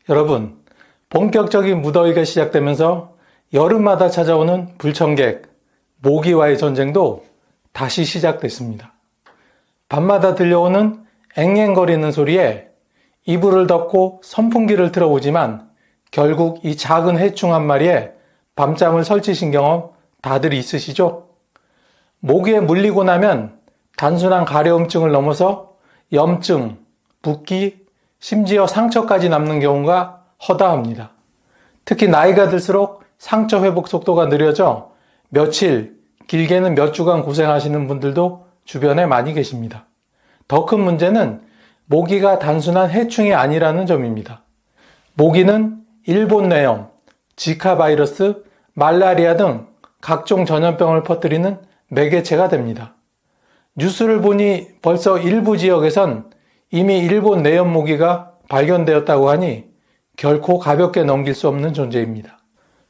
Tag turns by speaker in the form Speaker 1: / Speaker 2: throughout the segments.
Speaker 1: 여러분, 본격적인 무더위가 시작되면서 여름마다 찾아오는 불청객, 모기와의 전쟁도 다시 시작됐습니다. 밤마다 들려오는 앵앵거리는 소리에 이불을 덮고 선풍기를 틀어보지만 결국 이 작은 해충 한 마리에 밤잠을 설치신 경험 다들 있으시죠? 모기에 물리고 나면 단순한 가려움증을 넘어서 염증, 붓기, 심지어 상처까지 남는 경우가 허다합니다. 특히 나이가 들수록 상처 회복 속도가 느려져 며칠, 길게는 몇 주간 고생하시는 분들도 주변에 많이 계십니다. 더 큰 문제는 모기가 단순한 해충이 아니라는 점입니다. 모기는 일본뇌염, 지카 바이러스, 말라리아 등 각종 전염병을 퍼뜨리는 매개체가 됩니다. 뉴스를 보니 벌써 일부 지역에선 이미 일본 뇌염 모기가 발견되었다고 하니 결코 가볍게 넘길 수 없는 존재입니다.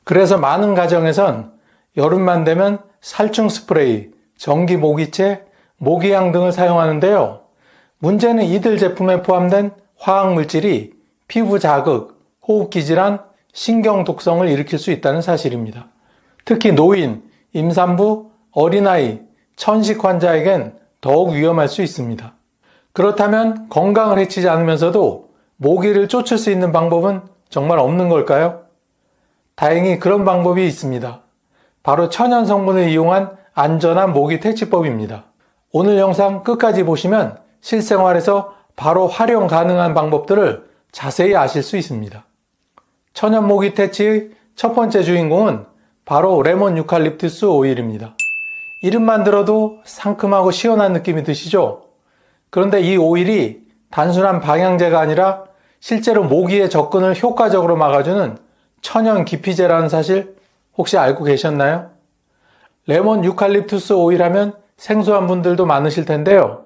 Speaker 1: 그래서 많은 가정에선 여름만 되면 살충 스프레이, 전기 모기채, 모기향 등을 사용하는데요. 문제는 이들 제품에 포함된 화학물질이 피부 자극, 호흡기 질환, 신경 독성을 일으킬 수 있다는 사실입니다. 특히 노인, 임산부, 어린아이, 천식 환자에겐 더욱 위험할 수 있습니다. 그렇다면 건강을 해치지 않으면서도 모기를 쫓을 수 있는 방법은 정말 없는 걸까요? 다행히 그런 방법이 있습니다. 바로 천연 성분을 이용한 안전한 모기 퇴치법입니다. 오늘 영상 끝까지 보시면 실생활에서 바로 활용 가능한 방법들을 자세히 아실 수 있습니다. 천연 모기 퇴치의 첫 번째 주인공은 바로 레몬 유칼립투스 오일입니다. 이름만 들어도 상큼하고 시원한 느낌이 드시죠? 그런데 이 오일이 단순한 방향제가 아니라 실제로 모기의 접근을 효과적으로 막아주는 천연 기피제라는 사실 혹시 알고 계셨나요? 레몬 유칼립투스 오일 하면 생소한 분들도 많으실 텐데요.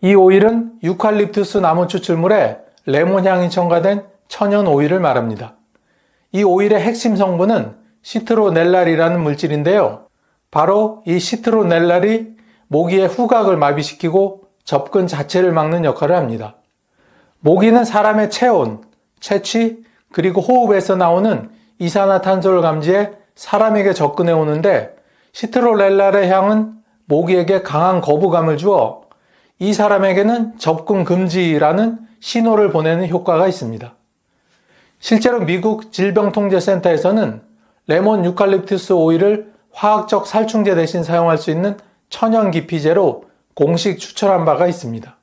Speaker 1: 이 오일은 유칼립투스 나무 추출물에 레몬 향이 첨가된 천연 오일을 말합니다. 이 오일의 핵심 성분은 시트로넬랄이라는 물질인데요. 바로 이 시트로넬랄이 모기의 후각을 마비시키고 접근 자체를 막는 역할을 합니다. 모기는 사람의 체온, 채취, 그리고 호흡에서 나오는 이산화탄소를 감지해 사람에게 접근해 오는데 시트로넬랄의 향은 모기에게 강한 거부감을 주어 이 사람에게는 접근 금지라는 신호를 보내는 효과가 있습니다. 실제로 미국 질병통제센터에서는 레몬 유칼립투스 오일을 화학적 살충제 대신 사용할 수 있는 천연 기피제로 공식 추천한 바가 있습니다.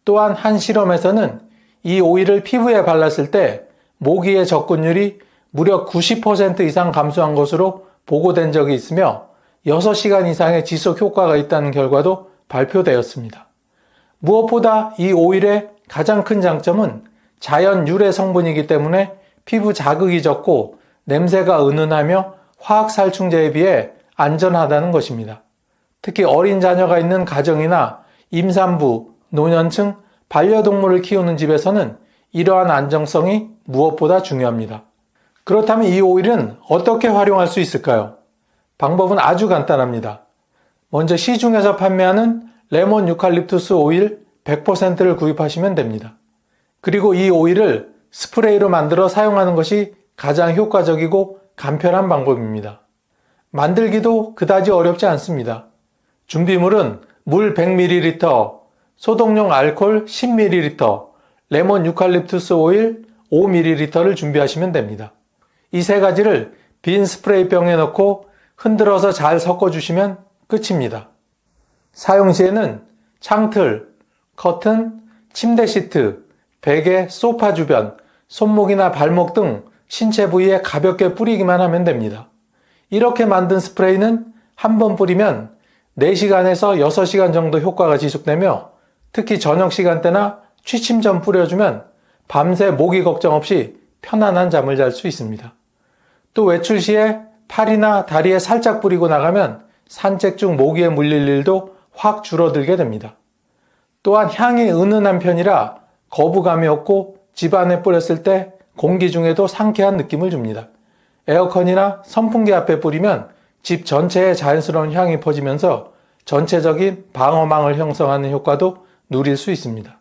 Speaker 1: 또한 한 실험에서는 이 오일을 피부에 발랐을 때 모기의 접근율이 무려 90% 이상 감소한 것으로 보고된 적이 있으며 6시간 이상의 지속 효과가 있다는 결과도 발표되었습니다. 무엇보다 이 오일의 가장 큰 장점은 자연 유래 성분이기 때문에 피부 자극이 적고 냄새가 은은하며 화학 살충제에 비해 안전하다는 것입니다. 특히 어린 자녀가 있는 가정이나 임산부, 노년층, 반려동물을 키우는 집에서는 이러한 안정성이 무엇보다 중요합니다. 그렇다면 이 오일은 어떻게 활용할 수 있을까요? 방법은 아주 간단합니다. 먼저 시중에서 판매하는 레몬 유칼립투스 오일 100%를 구입하시면 됩니다. 그리고 이 오일을 스프레이로 만들어 사용하는 것이 가장 효과적이고 간편한 방법입니다. 만들기도 그다지 어렵지 않습니다. 준비물은 물 100ml, 소독용 알코올 10ml, 레몬 유칼립투스 오일 5ml를 준비하시면 됩니다. 이 세 가지를 빈 스프레이병에 넣고 흔들어서 잘 섞어주시면 끝입니다. 사용 시에는 창틀, 커튼, 침대 시트, 베개, 소파 주변, 손목이나 발목 등 신체 부위에 가볍게 뿌리기만 하면 됩니다. 이렇게 만든 스프레이는 한 번 뿌리면 4시간에서 6시간 정도 효과가 지속되며 특히 저녁 시간대나 취침 전 뿌려주면 밤새 모기 걱정 없이 편안한 잠을 잘 수 있습니다. 또 외출 시에 팔이나 다리에 살짝 뿌리고 나가면 산책 중 모기에 물릴 일도 확 줄어들게 됩니다. 또한 향이 은은한 편이라 거부감이 없고 집 안에 뿌렸을 때 공기 중에도 상쾌한 느낌을 줍니다. 에어컨이나 선풍기 앞에 뿌리면 집 전체에 자연스러운 향이 퍼지면서 전체적인 방어망을 형성하는 효과도 누릴 수 있습니다.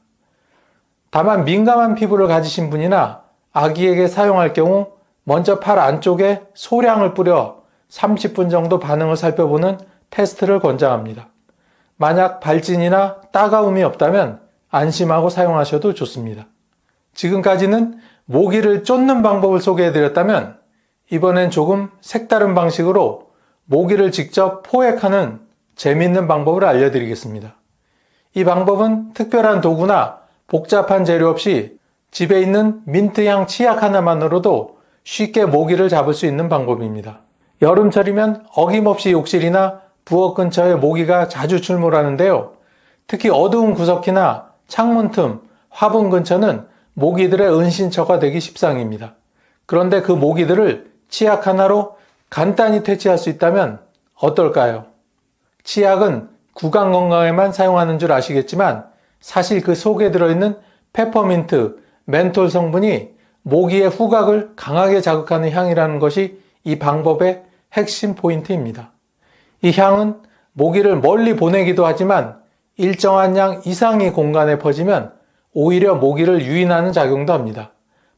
Speaker 1: 다만 민감한 피부를 가지신 분이나 아기에게 사용할 경우 먼저 팔 안쪽에 소량을 뿌려 30분 정도 반응을 살펴보는 테스트를 권장합니다. 만약 발진이나 따가움이 없다면 안심하고 사용하셔도 좋습니다. 지금까지는 모기를 쫓는 방법을 소개해드렸다면 이번엔 조금 색다른 방식으로 모기를 직접 포획하는 재미있는 방법을 알려드리겠습니다. 이 방법은 특별한 도구나 복잡한 재료 없이 집에 있는 민트향 치약 하나만으로도 쉽게 모기를 잡을 수 있는 방법입니다. 여름철이면 어김없이 욕실이나 부엌 근처에 모기가 자주 출몰하는데요. 특히 어두운 구석이나 창문 틈, 화분 근처는 모기들의 은신처가 되기 십상입니다. 그런데 그 모기들을 치약 하나로 간단히 퇴치할 수 있다면 어떨까요? 치약은 구강 건강에만 사용하는 줄 아시겠지만 사실 그 속에 들어있는 페퍼민트, 멘톨 성분이 모기의 후각을 강하게 자극하는 향이라는 것이 이 방법의 핵심 포인트입니다. 이 향은 모기를 멀리 보내기도 하지만 일정한 양 이상의 공간에 퍼지면 오히려 모기를 유인하는 작용도 합니다.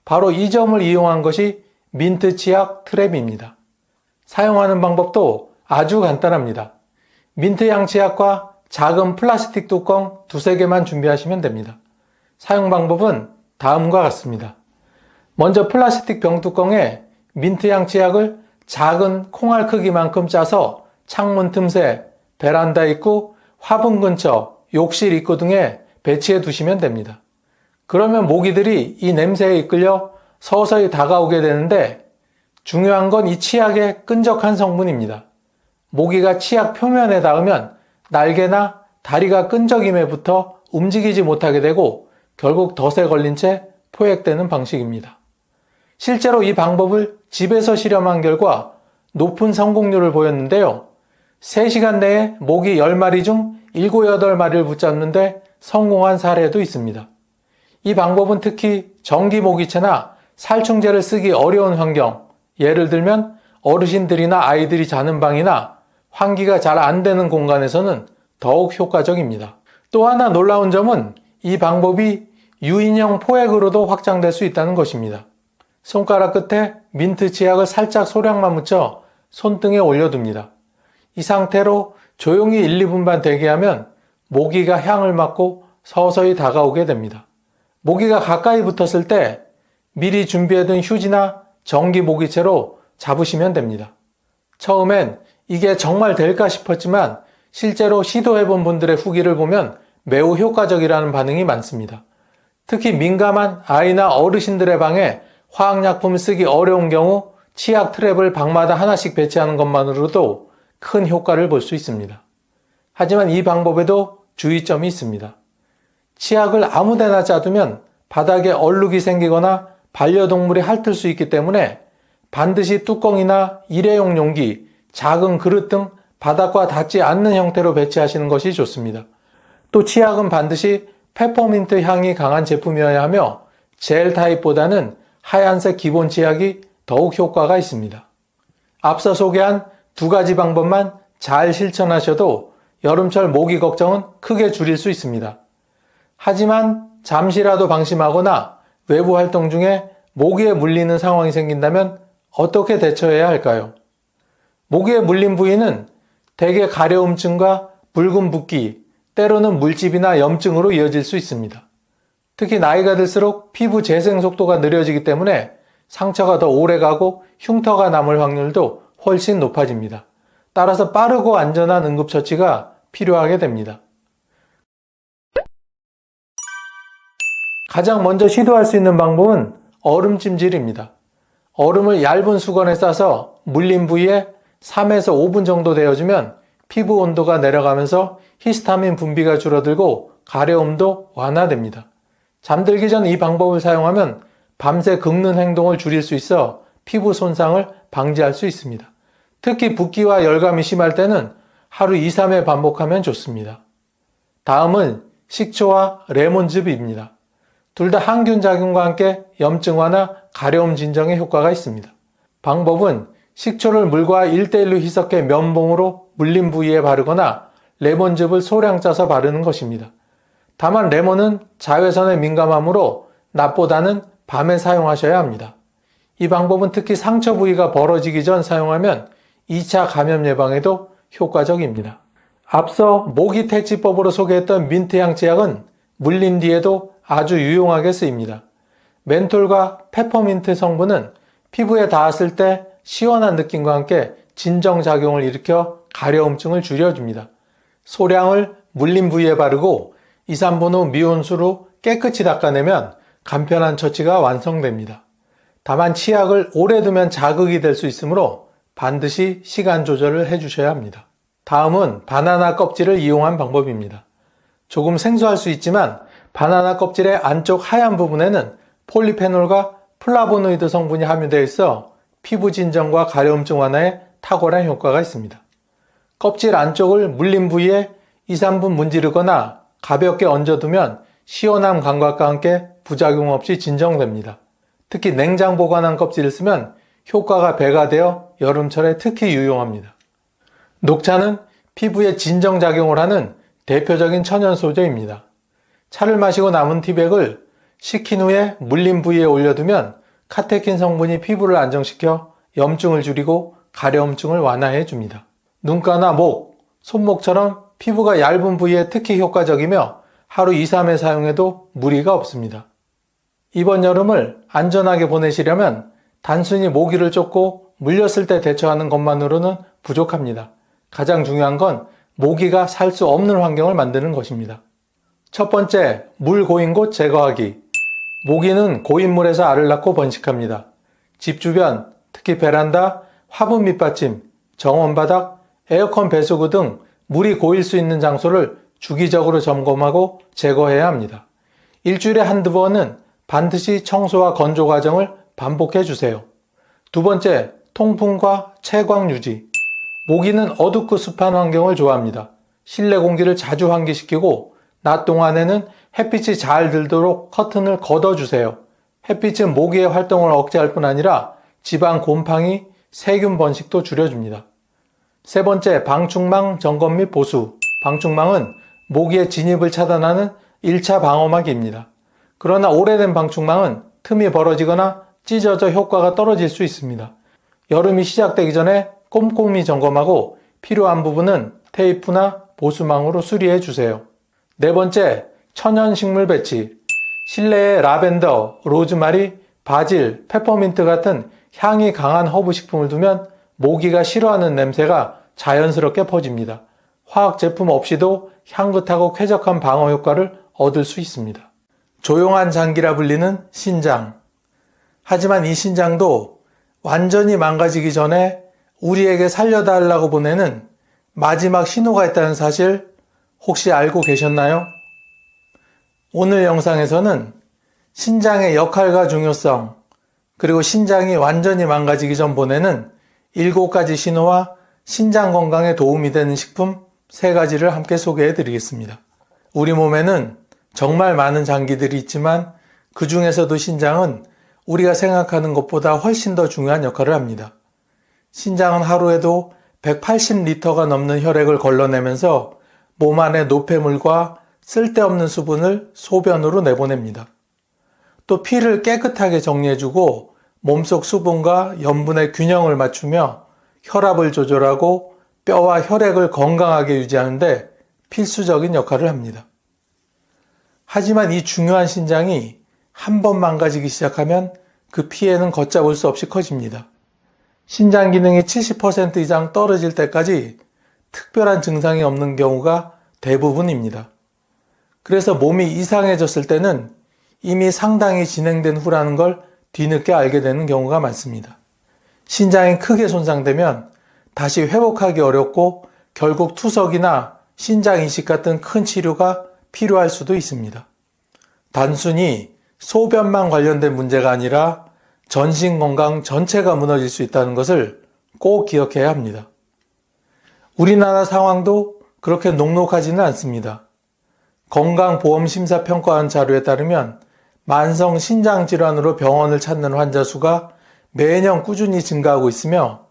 Speaker 1: 바로 이 점을 이용한 것이 민트 치약 트랩입니다. 사용하는 방법도 아주 간단합니다. 민트향 치약과 작은 플라스틱 뚜껑 2-3개만 준비하시면 됩니다. 사용 방법은 다음과 같습니다. 먼저 플라스틱 병뚜껑에 민트향 치약을 작은 콩알 크기만큼 짜서 창문 틈새, 베란다 입구, 화분 근처, 욕실 입구 등에 배치해 두시면 됩니다. 그러면 모기들이 이 냄새에 이끌려 서서히 다가오게 되는데 중요한 건 이 치약의 끈적한 성분입니다. 모기가 치약 표면에 닿으면 날개나 다리가 끈적임에 붙어 움직이지 못하게 되고 결국 덫에 걸린 채 포획되는 방식입니다. 실제로 이 방법을 집에서 실험한 결과 높은 성공률을 보였는데요. 3시간 내에 모기 10마리 중 7, 8마리를 붙잡는데 성공한 사례도 있습니다. 이 방법은 특히 전기 모기채나 살충제를 쓰기 어려운 환경, 예를 들면 어르신들이나 아이들이 자는 방이나 환기가 잘 안 되는 공간에서는 더욱 효과적입니다. 또 하나 놀라운 점은 이 방법이 유인형 포획으로도 확장될 수 있다는 것입니다. 손가락 끝에 민트 치약을 살짝 소량만 묻혀 손등에 올려둡니다. 이 상태로 조용히 1, 2분만 대기하면 모기가 향을 맡고 서서히 다가오게 됩니다. 모기가 가까이 붙었을 때 미리 준비해둔 휴지나 전기 모기채로 잡으시면 됩니다. 처음엔 이게 정말 될까 싶었지만 실제로 시도해본 분들의 후기를 보면 매우 효과적이라는 반응이 많습니다. 특히 민감한 아이나 어르신들의 방에 화학약품을 쓰기 어려운 경우 치약 트랩을 방마다 하나씩 배치하는 것만으로도 큰 효과를 볼 수 있습니다. 하지만 이 방법에도 주의점이 있습니다. 치약을 아무데나 짜두면 바닥에 얼룩이 생기거나 반려동물이 핥을 수 있기 때문에 반드시 뚜껑이나 일회용 용기, 작은 그릇 등 바닥과 닿지 않는 형태로 배치하시는 것이 좋습니다. 또 치약은 반드시 페퍼민트 향이 강한 제품이어야 하며 젤 타입보다는 하얀색 기본 치약이 더욱 효과가 있습니다. 앞서 소개한 2가지 방법만 잘 실천하셔도 여름철 모기 걱정은 크게 줄일 수 있습니다. 하지만 잠시라도 방심하거나 외부 활동 중에 모기에 물리는 상황이 생긴다면 어떻게 대처해야 할까요? 모기에 물린 부위는 대개 가려움증과 붉은 붓기, 때로는 물집이나 염증으로 이어질 수 있습니다. 특히 나이가 들수록 피부 재생 속도가 느려지기 때문에 상처가 더 오래가고 흉터가 남을 확률도 훨씬 높아집니다. 따라서 빠르고 안전한 응급처치가 필요하게 됩니다. 가장 먼저 시도할 수 있는 방법은 얼음찜질입니다. 얼음을 얇은 수건에 싸서 물린 부위에 3에서 5분 정도 데워주면 피부 온도가 내려가면서 히스타민 분비가 줄어들고 가려움도 완화됩니다. 잠들기 전 이 방법을 사용하면 밤새 긁는 행동을 줄일 수 있어 피부 손상을 방지할 수 있습니다. 특히 붓기와 열감이 심할 때는 하루 2, 3회 반복하면 좋습니다. 다음은 식초와 레몬즙입니다. 둘 다 항균 작용과 함께 염증 완화, 가려움 진정에 효과가 있습니다. 방법은 식초를 물과 1:1로 희석해 면봉으로 물린 부위에 바르거나 레몬즙을 소량 짜서 바르는 것입니다. 다만 레몬은 자외선에 민감하므로 낮보다는 밤에 사용하셔야 합니다. 이 방법은 특히 상처 부위가 벌어지기 전 사용하면 2차 감염 예방에도 효과적입니다. 앞서 모기퇴치법으로 소개했던 민트향 치약은 물린 뒤에도 아주 유용하게 쓰입니다. 멘톨과 페퍼민트 성분은 피부에 닿았을 때 시원한 느낌과 함께 진정작용을 일으켜 가려움증을 줄여줍니다. 소량을 물린 부위에 바르고 2, 3분 후 미온수로 깨끗이 닦아내면 간편한 처치가 완성됩니다. 다만 치약을 오래 두면 자극이 될 수 있으므로 반드시 시간 조절을 해주셔야 합니다. 다음은 바나나 껍질을 이용한 방법입니다. 조금 생소할 수 있지만 바나나 껍질의 안쪽 하얀 부분에는 폴리페놀과 플라보노이드 성분이 함유되어 있어 피부 진정과 가려움증 완화에 탁월한 효과가 있습니다. 껍질 안쪽을 물린 부위에 2, 3분 문지르거나 가볍게 얹어두면 시원한 감각과 함께 부작용 없이 진정됩니다. 특히 냉장 보관한 껍질을 쓰면 효과가 배가 되어 여름철에 특히 유용합니다. 녹차는 피부에 진정작용을 하는 대표적인 천연 소재입니다. 차를 마시고 남은 티백을 식힌 후에 물린 부위에 올려두면 카테킨 성분이 피부를 안정시켜 염증을 줄이고 가려움증을 완화해 줍니다. 눈가나 목, 손목처럼 피부가 얇은 부위에 특히 효과적이며 하루 2, 3회 사용해도 무리가 없습니다. 이번 여름을 안전하게 보내시려면 단순히 모기를 쫓고 물렸을 때 대처하는 것만으로는 부족합니다. 가장 중요한 건 모기가 살 수 없는 환경을 만드는 것입니다. 첫 번째, 물 고인 곳 제거하기. 모기는 고인 물에서 알을 낳고 번식합니다. 집 주변, 특히 베란다, 화분 밑받침, 정원 바닥, 에어컨 배수구 등 물이 고일 수 있는 장소를 주기적으로 점검하고 제거해야 합니다. 일주일에 한두 번은 반드시 청소와 건조 과정을 반복해 주세요. 두 번째, 통풍과 채광 유지. 모기는 어둡고 습한 환경을 좋아합니다. 실내 공기를 자주 환기시키고 낮 동안에는 햇빛이 잘 들도록 커튼을 걷어주세요. 햇빛은 모기의 활동을 억제할 뿐 아니라 집안 곰팡이, 세균 번식도 줄여줍니다. 세 번째, 방충망 점검 및 보수. 방충망은 모기의 진입을 차단하는 1차 방어막입니다. 그러나 오래된 방충망은 틈이 벌어지거나 찢어져 효과가 떨어질 수 있습니다. 여름이 시작되기 전에 꼼꼼히 점검하고 필요한 부분은 테이프나 보수망으로 수리해 주세요. 네 번째, 천연식물 배치. 실내에 라벤더, 로즈마리, 바질, 페퍼민트 같은 향이 강한 허브 식품을 두면 모기가 싫어하는 냄새가 자연스럽게 퍼집니다. 화학 제품 없이도 향긋하고 쾌적한 방어 효과를 얻을 수 있습니다. 조용한 장기라 불리는 신장. 하지만 이 신장도 완전히 망가지기 전에 우리에게 살려달라고 보내는 마지막 신호가 있다는 사실 혹시 알고 계셨나요? 오늘 영상에서는 신장의 역할과 중요성, 그리고 신장이 완전히 망가지기 전 보내는 7가지 신호와 신장 건강에 도움이 되는 식품 3가지를 함께 소개해 드리겠습니다. 우리 몸에는 정말 많은 장기들이 있지만 그 중에서도 신장은 우리가 생각하는 것보다 훨씬 더 중요한 역할을 합니다. 신장은 하루에도 180리터가 넘는 혈액을 걸러내면서 몸 안의 노폐물과 쓸데없는 수분을 소변으로 내보냅니다. 또 피를 깨끗하게 정리해주고 몸속 수분과 염분의 균형을 맞추며 혈압을 조절하고 뼈와 혈액을 건강하게 유지하는데 필수적인 역할을 합니다. 하지만 이 중요한 신장이 한 번 망가지기 시작하면 그 피해는 걷잡을 수 없이 커집니다. 신장 기능이 70% 이상 떨어질 때까지 특별한 증상이 없는 경우가 대부분입니다. 그래서 몸이 이상해졌을 때는 이미 상당히 진행된 후라는 걸 뒤늦게 알게 되는 경우가 많습니다. 신장이 크게 손상되면 다시 회복하기 어렵고 결국 투석이나 신장 이식 같은 큰 치료가 필요할 수도 있습니다. 단순히 소변만 관련된 문제가 아니라 전신 건강 전체가 무너질 수 있다는 것을 꼭 기억해야 합니다. 우리나라 상황도 그렇게 녹록하지는 않습니다. 건강보험심사평가원 자료에 따르면 만성 신장질환으로 병원을 찾는 환자 수가 매년 꾸준히 증가하고 있으며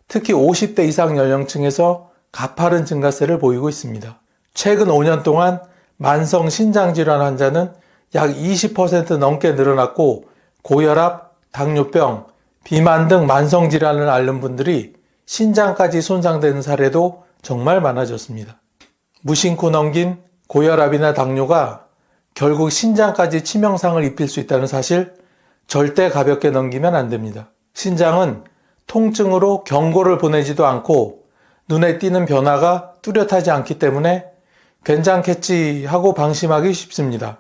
Speaker 1: 특히 50대 이상 연령층에서 가파른 증가세를 보이고 있습니다. 최근 5년 동안 만성 신장질환 환자는 약 20% 넘게 늘어났고 고혈압, 당뇨병, 비만 등 만성질환을 앓는 분들이 신장까지 손상되는 사례도 정말 많아졌습니다. 무심코 넘긴 고혈압이나 당뇨가 결국 신장까지 치명상을 입힐 수 있다는 사실 절대 가볍게 넘기면 안 됩니다. 신장은 통증으로 경고를 보내지도 않고 눈에 띄는 변화가 뚜렷하지 않기 때문에 괜찮겠지 하고 방심하기 쉽습니다.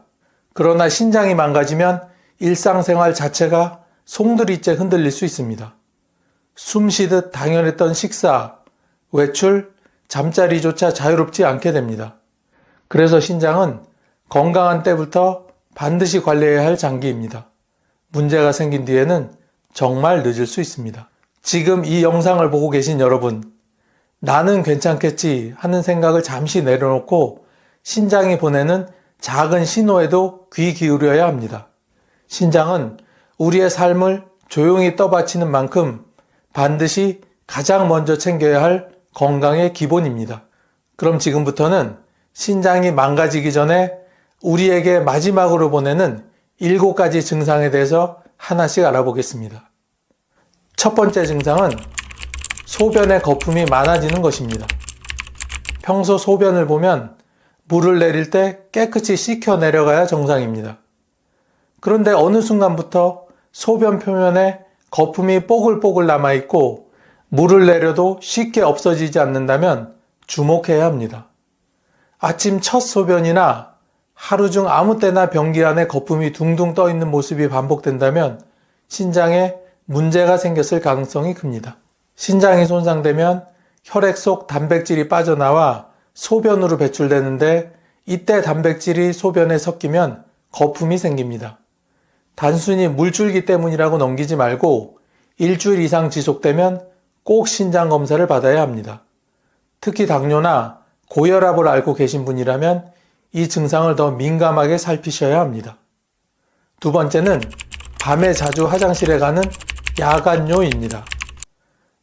Speaker 1: 그러나 신장이 망가지면 일상생활 자체가 송두리째 흔들릴 수 있습니다. 숨 쉬듯 당연했던 식사, 외출, 잠자리조차 자유롭지 않게 됩니다. 그래서 신장은 건강한 때부터 반드시 관리해야 할 장기입니다. 문제가 생긴 뒤에는 정말 늦을 수 있습니다. 지금 이 영상을 보고 계신 여러분, 나는 괜찮겠지 하는 생각을 잠시 내려놓고 신장이 보내는 작은 신호에도 귀 기울여야 합니다. 신장은 우리의 삶을 조용히 떠받치는 만큼 반드시 가장 먼저 챙겨야 할 건강의 기본입니다. 그럼 지금부터는 신장이 망가지기 전에 우리에게 마지막으로 보내는 7가지 증상에 대해서 하나씩 알아보겠습니다. 첫 번째 증상은 소변의 거품이 많아지는 것입니다. 평소 소변을 보면 물을 내릴 때 깨끗이 씻겨 내려가야 정상입니다. 그런데 어느 순간부터 소변 표면에 거품이 뽀글뽀글 남아있고 물을 내려도 쉽게 없어지지 않는다면 주목해야 합니다. 아침 첫 소변이나 하루 중 아무 때나 변기 안에 거품이 둥둥 떠 있는 모습이 반복된다면 신장에 문제가 생겼을 가능성이 큽니다. 신장이 손상되면 혈액 속 단백질이 빠져나와 소변으로 배출되는데 이때 단백질이 소변에 섞이면 거품이 생깁니다. 단순히 물줄기 때문이라고 넘기지 말고 일주일 이상 지속되면 꼭 신장 검사를 받아야 합니다. 특히 당뇨나 고혈압을 앓고 계신 분이라면 이 증상을 더 민감하게 살피셔야 합니다. 두 번째는 밤에 자주 화장실에 가는 야간뇨입니다.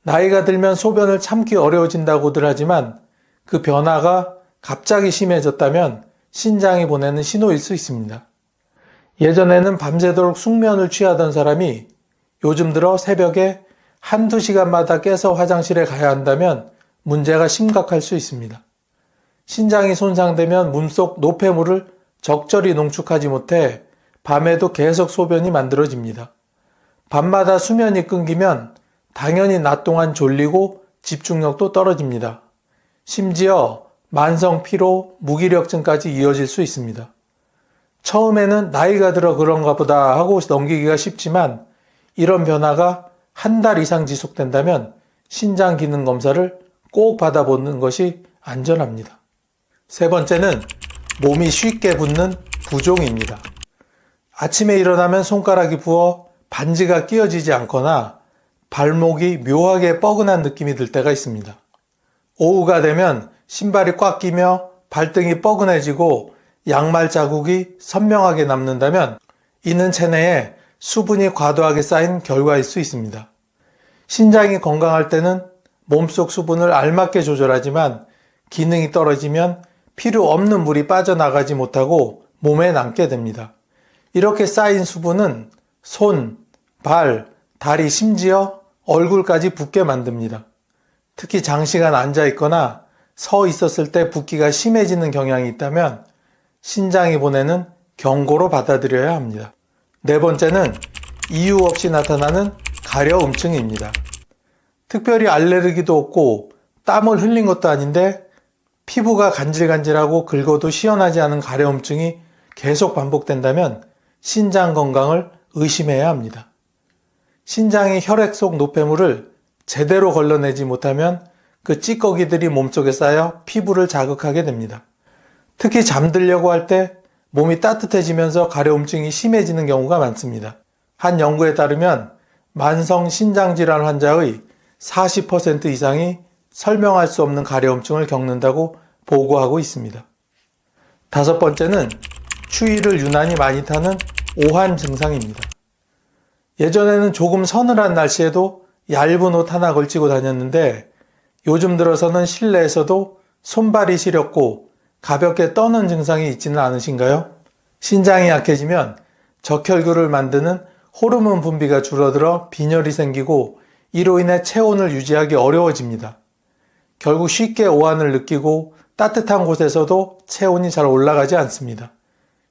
Speaker 1: 나이가 들면 소변을 참기 어려워진다고들 하지만 그 변화가 갑자기 심해졌다면 신장이 보내는 신호일 수 있습니다. 예전에는 밤새도록 숙면을 취하던 사람이 요즘 들어 새벽에 한두 시간마다 깨서 화장실에 가야 한다면 문제가 심각할 수 있습니다. 신장이 손상되면 몸속 노폐물을 적절히 농축하지 못해 밤에도 계속 소변이 만들어집니다. 밤마다 수면이 끊기면 당연히 낮 동안 졸리고 집중력도 떨어집니다. 심지어 만성 피로, 무기력증까지 이어질 수 있습니다. 처음에는 나이가 들어 그런가 보다 하고 넘기기가 쉽지만 이런 변화가 한 달 이상 지속된다면 신장 기능 검사를 꼭 받아보는 것이 안전합니다. 세 번째는 몸이 쉽게 붓는 부종입니다. 아침에 일어나면 손가락이 부어 반지가 끼어지지 않거나 발목이 묘하게 뻐근한 느낌이 들 때가 있습니다. 오후가 되면 신발이 꽉 끼며 발등이 뻐근해지고 양말 자국이 선명하게 남는다면 이는 체내에 수분이 과도하게 쌓인 결과일 수 있습니다. 신장이 건강할 때는 몸속 수분을 알맞게 조절하지만 기능이 떨어지면 필요 없는 물이 빠져나가지 못하고 몸에 남게 됩니다. 이렇게 쌓인 수분은 손, 발, 다리, 심지어 얼굴까지 붓게 만듭니다. 특히 장시간 앉아 있거나 서 있었을 때 붓기가 심해지는 경향이 있다면 신장이 보내는 경고로 받아들여야 합니다. 네 번째는 이유 없이 나타나는 가려움증입니다. 특별히 알레르기도 없고 땀을 흘린 것도 아닌데 피부가 간질간질하고 긁어도 시원하지 않은 가려움증이 계속 반복된다면 신장 건강을 의심해야 합니다. 신장이 혈액 속 노폐물을 제대로 걸러내지 못하면 그 찌꺼기들이 몸속에 쌓여 피부를 자극하게 됩니다. 특히 잠들려고 할 때 몸이 따뜻해지면서 가려움증이 심해지는 경우가 많습니다. 한 연구에 따르면 만성 신장질환 환자의 40% 이상이 설명할 수 없는 가려움증을 겪는다고 보고하고 있습니다. 다섯 번째는 추위를 유난히 많이 타는 오한 증상입니다. 예전에는 조금 서늘한 날씨에도 얇은 옷 하나 걸치고 다녔는데 요즘 들어서는 실내에서도 손발이 시렵고 가볍게 떠는 증상이 있지는 않으신가요? 신장이 약해지면 적혈구를 만드는 호르몬 분비가 줄어들어 빈혈이 생기고 이로 인해 체온을 유지하기 어려워집니다. 결국 쉽게 오한을 느끼고 따뜻한 곳에서도 체온이 잘 올라가지 않습니다.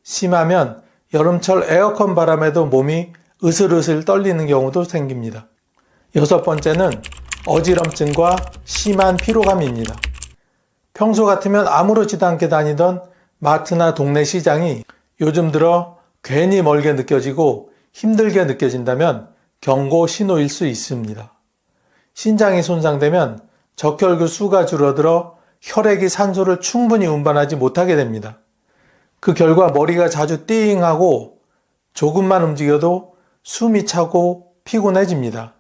Speaker 1: 심하면 여름철 에어컨 바람에도 몸이 으슬으슬 떨리는 경우도 생깁니다. 여섯 번째는 어지럼증과 심한 피로감입니다. 평소 같으면 아무렇지도 않게 다니던 마트나 동네 시장이 요즘 들어 괜히 멀게 느껴지고 힘들게 느껴진다면 경고 신호일 수 있습니다. 신장이 손상되면 적혈구 수가 줄어들어 혈액이 산소를 충분히 운반하지 못하게 됩니다. 그 결과 머리가 자주 띵하고 조금만 움직여도 숨이 차고 피곤해집니다.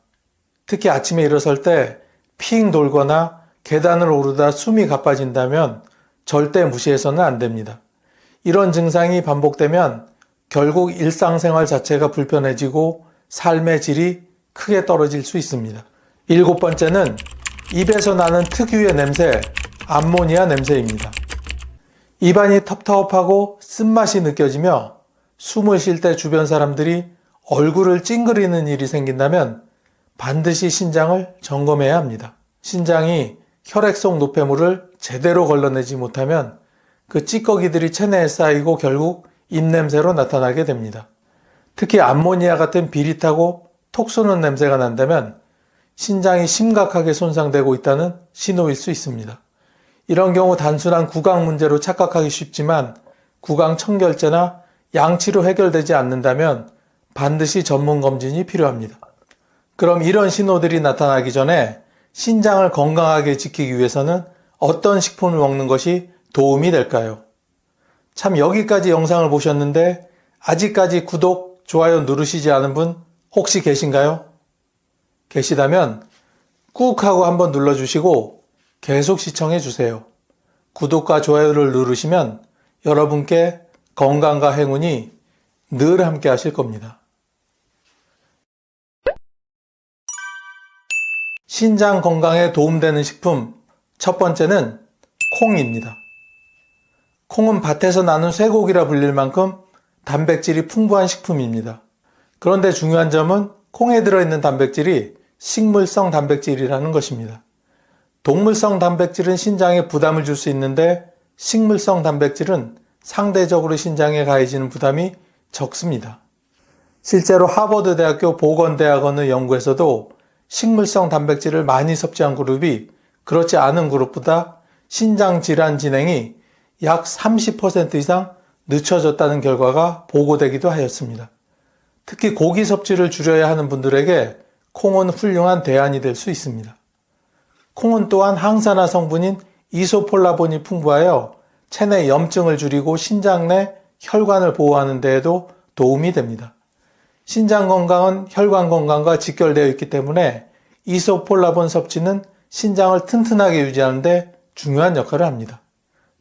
Speaker 1: 특히 아침에 일어설 때 핑 돌거나 계단을 오르다 숨이 가빠진다면 절대 무시해서는 안 됩니다. 이런 증상이 반복되면 결국 일상생활 자체가 불편해지고 삶의 질이 크게 떨어질 수 있습니다. 일곱 번째는 입에서 나는 특유의 냄새, 암모니아 냄새입니다. 입안이 텁텁하고 쓴맛이 느껴지며 숨을 쉴 때 주변 사람들이 얼굴을 찡그리는 일이 생긴다면 반드시 신장을 점검해야 합니다. 신장이 혈액 속 노폐물을 제대로 걸러내지 못하면 그 찌꺼기들이 체내에 쌓이고 결국 입냄새로 나타나게 됩니다. 특히 암모니아 같은 비릿하고 톡 쏘는 냄새가 난다면 신장이 심각하게 손상되고 있다는 신호일 수 있습니다. 이런 경우 단순한 구강 문제로 착각하기 쉽지만 구강 청결제나 양치로 해결되지 않는다면 반드시 전문 검진이 필요합니다. 그럼 이런 신호들이 나타나기 전에 신장을 건강하게 지키기 위해서는 어떤 식품을 먹는 것이 도움이 될까요? 참 여기까지 영상을 보셨는데 아직까지 구독, 좋아요 누르시지 않은 분 혹시 계신가요? 계시다면 꾹 하고 한번 눌러주시고 계속 시청해 주세요. 구독과 좋아요를 누르시면 여러분께 건강과 행운이 늘 함께 하실 겁니다. 신장 건강에 도움되는 식품 첫 번째는 콩입니다. 콩은 밭에서 나는 쇠고기라 불릴 만큼 단백질이 풍부한 식품입니다. 그런데 중요한 점은 콩에 들어있는 단백질이 식물성 단백질이라는 것입니다. 동물성 단백질은 신장에 부담을 줄 수 있는데 식물성 단백질은 상대적으로 신장에 가해지는 부담이 적습니다. 실제로 하버드 대학교 보건대학원의 연구에서도 식물성 단백질을 많이 섭취한 그룹이 그렇지 않은 그룹보다 신장 질환 진행이 약 30% 이상 늦춰졌다는 결과가 보고되기도 하였습니다. 특히 고기 섭취를 줄여야 하는 분들에게 콩은 훌륭한 대안이 될 수 있습니다. 콩은 또한 항산화 성분인 이소폴라본이 풍부하여 체내 염증을 줄이고 신장 내 혈관을 보호하는 데에도 도움이 됩니다. 신장 건강은 혈관 건강과 직결되어 있기 때문에 이소폴라본 섭취는 신장을 튼튼하게 유지하는 데 중요한 역할을 합니다.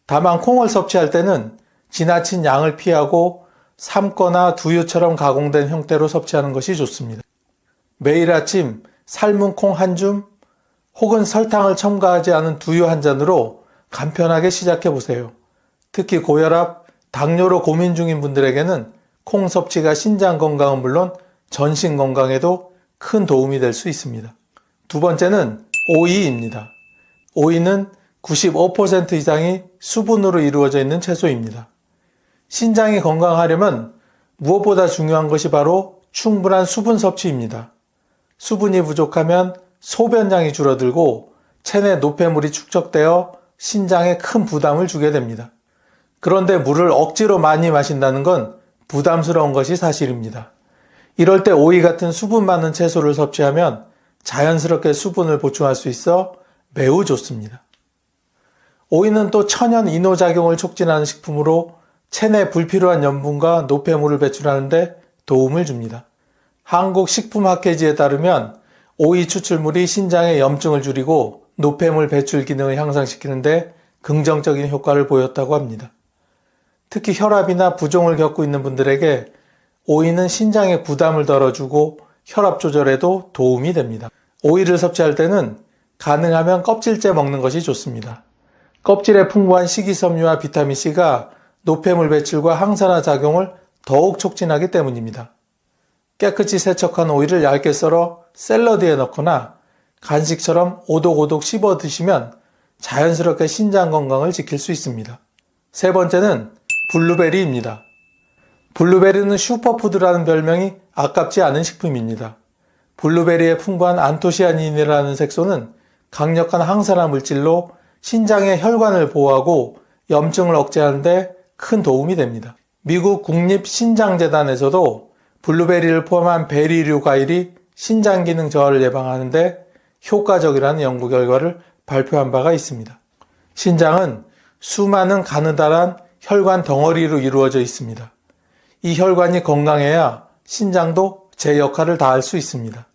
Speaker 1: 다만 콩을 섭취할 때는 지나친 양을 피하고 삶거나 두유처럼 가공된 형태로 섭취하는 것이 좋습니다. 매일 아침 삶은 콩 한 줌 혹은 설탕을 첨가하지 않은 두유 한 잔으로 간편하게 시작해 보세요. 특히 고혈압, 당뇨로 고민 중인 분들에게는 콩 섭취가 신장 건강은 물론 전신 건강에도 큰 도움이 될 수 있습니다. 두 번째는 오이입니다. 오이는 95% 이상이 수분으로 이루어져 있는 채소입니다. 신장이 건강하려면 무엇보다 중요한 것이 바로 충분한 수분 섭취입니다. 수분이 부족하면 소변량이 줄어들고 체내 노폐물이 축적되어 신장에 큰 부담을 주게 됩니다. 그런데 물을 억지로 많이 마신다는 건 부담스러운 것이 사실입니다. 이럴 때 오이 같은 수분 많은 채소를 섭취하면 자연스럽게 수분을 보충할 수 있어 매우 좋습니다. 오이는 또 천연 이노작용을 촉진하는 식품으로 체내 불필요한 염분과 노폐물을 배출하는 데 도움을 줍니다. 한국식품학회지에 따르면 오이 추출물이 신장의 염증을 줄이고 노폐물 배출 기능을 향상시키는 데 긍정적인 효과를 보였다고 합니다. 특히 혈압이나 부종을 겪고 있는 분들에게 오이는 신장의 부담을 덜어주고 혈압 조절에도 도움이 됩니다. 오이를 섭취할 때는 가능하면 껍질째 먹는 것이 좋습니다. 껍질에 풍부한 식이섬유와 비타민C가 노폐물 배출과 항산화 작용을 더욱 촉진하기 때문입니다. 깨끗이 세척한 오이를 얇게 썰어 샐러드에 넣거나 간식처럼 오독오독 씹어 드시면 자연스럽게 신장 건강을 지킬 수 있습니다. 세 번째는 블루베리입니다. 블루베리는 슈퍼푸드라는 별명이 아깝지 않은 식품입니다. 블루베리에 풍부한 안토시아닌이라는 색소는 강력한 항산화 물질로 신장의 혈관을 보호하고 염증을 억제하는 데 큰 도움이 됩니다. 미국 국립신장재단에서도 블루베리를 포함한 베리류 과일이 신장 기능 저하를 예방하는 데 효과적이라는 연구 결과를 발표한 바가 있습니다. 신장은 수많은 가느다란 혈관 덩어리로 이루어져 있습니다. 이 혈관이 건강해야 신장도 제 역할을 다할 수 있습니다.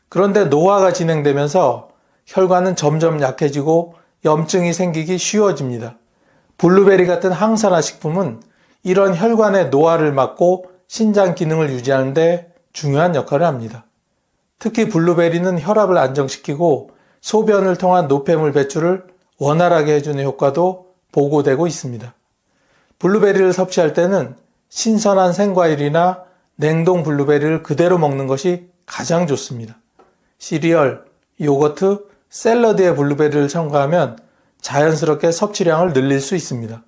Speaker 1: 그런데 노화가 진행되면서 혈관은 점점 약해지고 염증이 생기기 쉬워집니다. 블루베리 같은 항산화 식품은 이런 혈관의 노화를 막고 신장 기능을 유지하는 데 중요한 역할을 합니다. 특히 블루베리는 혈압을 안정시키고 소변을 통한 노폐물 배출을 원활하게 해주는 효과도 보고되고 있습니다. 블루베리를 섭취할 때는 신선한 생과일이나 냉동 블루베리를 그대로 먹는 것이 가장 좋습니다. 시리얼, 요거트, 샐러드에 블루베리를 첨가하면 자연스럽게 섭취량을 늘릴 수 있습니다.